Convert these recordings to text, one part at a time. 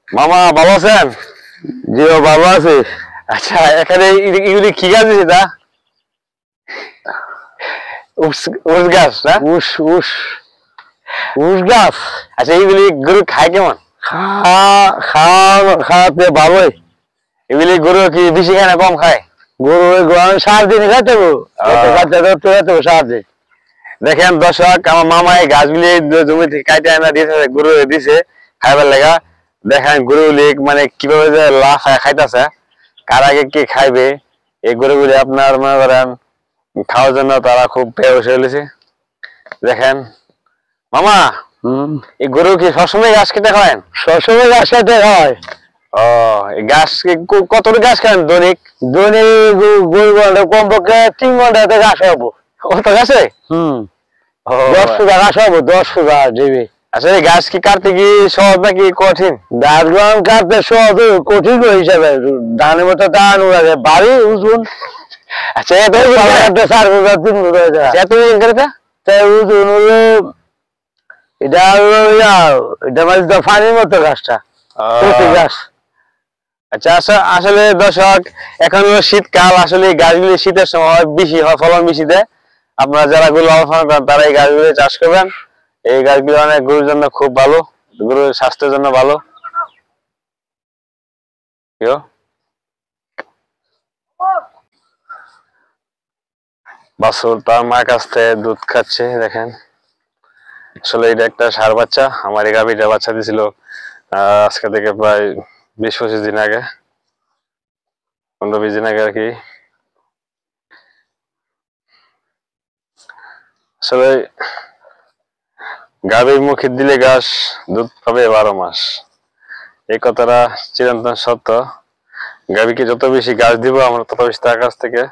মামা ভালো আছেন? জি ভালো আছি। আচ্ছা এখানে এগুলি কি গাছ দিছে তা? উস গাছ না? উস উস উস গাছ। আচ্ছা এইগুলি গরু খায় কেমন? খাওয়াতে ভালোই। এগুলি গরু কি বেশি খায় না কম খায়? গরু সার দিনে খাইতে খাইতে সার দিন। দেখেন দর্শক, আমার মামা এই গাছগুলি জমি থেকে কাটে আনা দিয়েছে, গরু দিছে খাইবার লাগা। দেখেন গরুগুলি মানে কিভাবে যে লাফায় খাইতেছে, কার আগে কে খাইবে। এই গরুগুলি আপনার মনে করেন খাওয়ার জন্য তারা খুব বেহুশ হয়ে গেছে। দেখেন মামা, এই গরু কি সবসময় ঘাস খেতে খায়? সবসময় গাছ খাইতে হয়। ও এই ঘাস কতটুকু ঘাস খান দৈনিক? গরু কমপক্ষে 3 ঘন্টাতে ঘাস হবো। কত ঘাসে? 10 ফুটা ঘাস হবো, 10 ফুটা দিবি। আচ্ছা এই ঘাস কি কাটতে কি সহজ নাকি কঠিন? গাছ গান কাটতে সহজ, কঠিন হিসাবে ধানের মতো ধান উড়াবে বাড়ি উজুন। আচ্ছা এত 4 ফুটা 3 ফুটা এত ওজন তাই উজুন হলো। এটা এটা মানে পানির মতো গাছটা, গাছ। আচ্ছা আচ্ছা, আসলে দর্শক এখন হলো শীতকাল, আসলে গাছগুলি শীতের সময় বেশি হয়, ফলন বেশি দেয়। আপনারা যারা গরু লালন পালন করেন তারা এই গাছগুলি চাষ করবেন। এই গাছগুলি অনেক গরুর জন্য খুব ভালো, গরুর স্বাস্থ্যের জন্য ভালো। বাছুর তার মার কাছ থেকে দুধ খাচ্ছে। দেখেন আসলে এটা একটা ষাঁড় বাচ্চা। আমার এই গাভীটা বাচ্চা দিয়েছিল আজকে থেকে প্রায় 20-25 দিন আগে, 15-20 দিন আগে আর কি। আসলে গাভীর মুখে দিলে ঘাস দুধ পাবে 12 মাস, এই কথাটা চিরন্তন সত্য। গাভীকে যত বেশি ঘাস দিব আমরা তত বেশি তার কাছ থেকে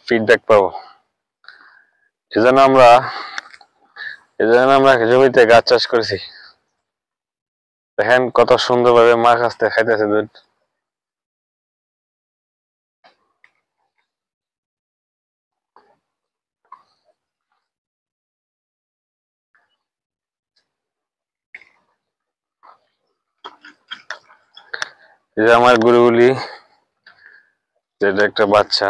ফিডব্যাক পাবো। এজন্য আমরা জমিতে গাছ চাষ করেছি। দেখেন কত সুন্দরভাবে মার কাছ থেকে খাইতেছে দুধ। এই যে আমার গরুগুলি, যেটা একটা বাচ্চা।